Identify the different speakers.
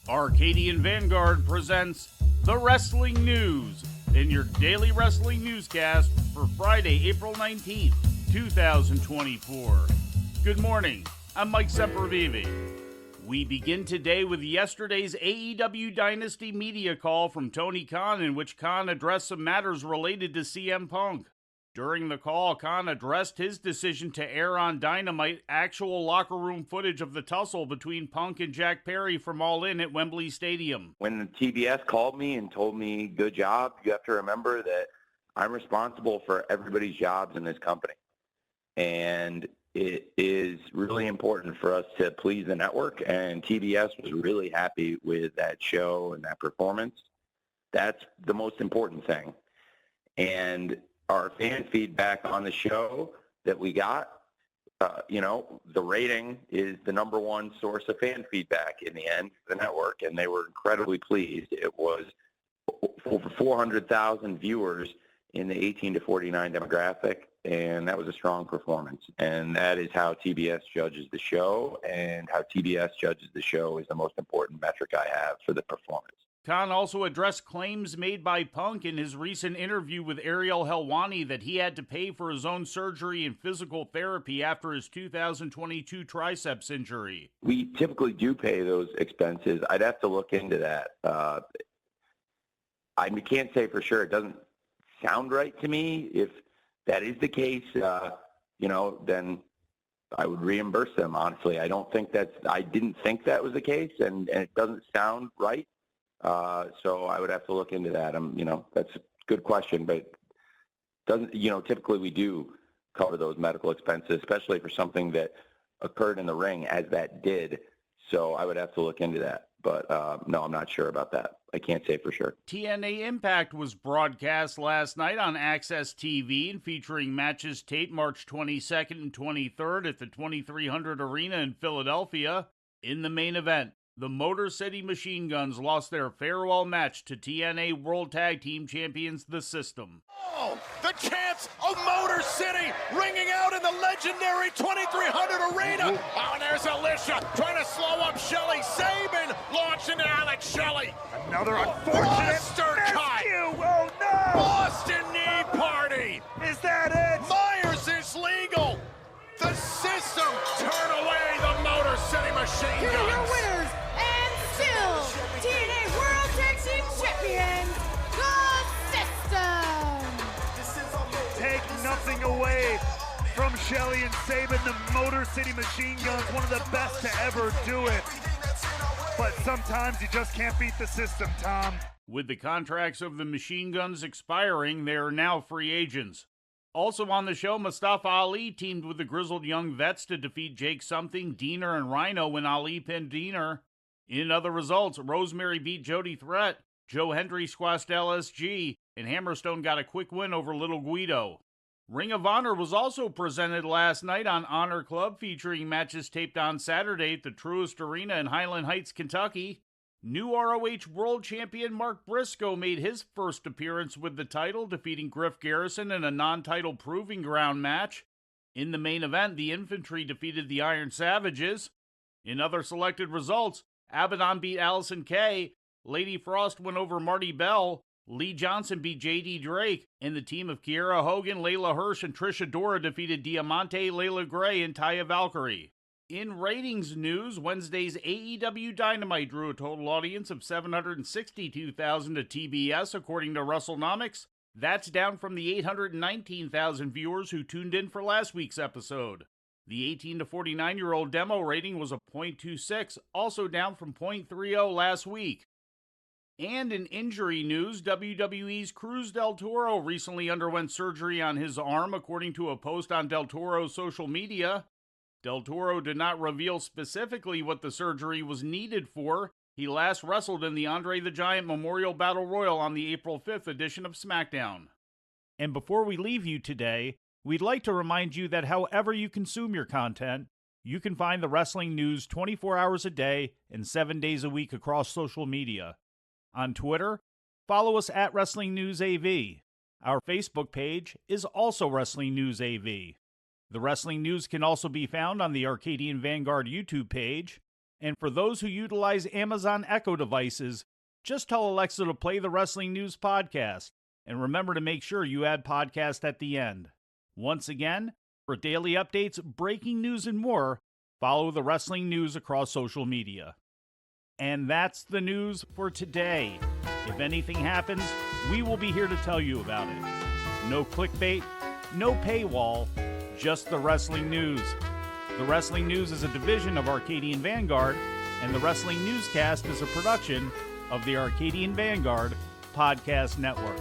Speaker 1: Arcadian Vanguard presents The Wrestling News in your daily wrestling newscast for Friday, April 19th, 2024. Good morning, I'm Mike Sempervive. We begin today with yesterday's AEW Dynasty media call from Tony Khan, in which Khan addressed some matters related to CM Punk. During the call, Khan addressed his decision to air on Dynamite actual locker room footage of the tussle between Punk and Jack Perry from All In at Wembley Stadium.
Speaker 2: When the TBS called me and told me, good job, you have to remember that I'm responsible for everybody's jobs in this company. And it is really important for us to please the network, and TBS was really happy with that show and that performance. That's the most important thing. And our fan feedback on the show that we got, the rating is the number one source of fan feedback in the end for the network, and they were incredibly pleased. It was over 400,000 viewers in the 18 to 49 demographic, and that was a strong performance. And that is how TBS judges the show, and how TBS judges the show is the most important metric I have for the performance.
Speaker 1: Khan also addressed claims made by Punk in his recent interview with Ariel Helwani that he had to pay for his own surgery and physical therapy after his 2022 triceps injury.
Speaker 2: We typically do pay those expenses. I'd have to look into that. I can't say for sure. It doesn't sound right to me. If that is the case, then I would reimburse them, honestly. I didn't think that was the case, and it doesn't sound right. So I would have to look into that. That's a good question, but typically we do cover those medical expenses, especially for something that occurred in the ring, as that did. So I would have to look into that. But no, I'm not sure about that. I can't say for sure.
Speaker 1: TNA Impact was broadcast last night on Access TV and featuring matches taped March 22nd and 23rd at the 2300 Arena in Philadelphia. In the main event, the Motor City Machine Guns lost their farewell match to TNA World Tag Team Champions, The System.
Speaker 3: Oh, the chants of Motor City ringing out in the legendary 2300 Arena. Oh, and there's Alicia trying to slow up Shelley. Sabin launching Alex Shelley.
Speaker 4: Another unfortunate
Speaker 3: cut.
Speaker 4: Oh, no!
Speaker 3: Boston Knee Party.
Speaker 4: Is that it?
Speaker 3: Myers is legal. The System turn away the Motor City Machine
Speaker 5: Here
Speaker 3: Guns.
Speaker 5: are your winners, and still TNA World Tag Team Champions, The System.
Speaker 4: Take nothing away from Shelley and Sabin, the Motor City Machine Guns, one of the best to ever do it. But sometimes you just can't beat the System, Tom.
Speaker 1: With the contracts of the Machine Guns expiring, they are now free agents. Also on the show, Mustafa Ali teamed with the Grizzled Young Vets to defeat Jake Something, Diener, and Rhino when Ali pinned Diener. In other results, Rosemary beat Jody Threat, Joe Hendry squashed LSG, and Hammerstone got a quick win over Little Guido. Ring of Honor was also presented last night on Honor Club, featuring matches taped on Saturday at the Truist Arena in Highland Heights, Kentucky. New ROH World Champion Mark Briscoe made his first appearance with the title, defeating Griff Garrison in a non-title proving ground match. In the main event, the Infantry defeated the Iron Savages. In other selected results, Abaddon beat Allison Kay, Lady Frost went over Marty Bell, Lee Johnson beat J.D. Drake, and the team of Kiera Hogan, Layla Hirsch, and Trish Adora defeated Diamante, Layla Gray, and Taya Valkyrie. In ratings news, Wednesday's AEW Dynamite drew a total audience of 762,000 to TBS, according to WrestleNomics. That's down from the 819,000 viewers who tuned in for last week's episode. The 18 to 49-year-old demo rating was a .26, also down from .30 last week. And in injury news, WWE's Cruz Del Toro recently underwent surgery on his arm, according to a post on Del Toro's social media. Del Toro did not reveal specifically what the surgery was needed for. He last wrestled in the Andre the Giant Memorial Battle Royal on the April 5th edition of SmackDown. And before we leave you today, we'd like to remind you that however you consume your content, you can find the wrestling news 24 hours a day and 7 days a week across social media. On Twitter, follow us at Wrestling News AV. Our Facebook page is also Wrestling News AV. The Wrestling News can also be found on the Arcadian Vanguard YouTube page. And for those who utilize Amazon Echo devices, just tell Alexa to play the Wrestling News Podcast. And remember to make sure you add podcast at the end. Once again, for daily updates, breaking news, and more, follow the Wrestling News across social media. And that's the news for today. If anything happens, we will be here to tell you about it. No clickbait, no paywall, just the Wrestling News. The Wrestling News is a division of Arcadian Vanguard, and the Wrestling Newscast is a production of the Arcadian Vanguard Podcast Network.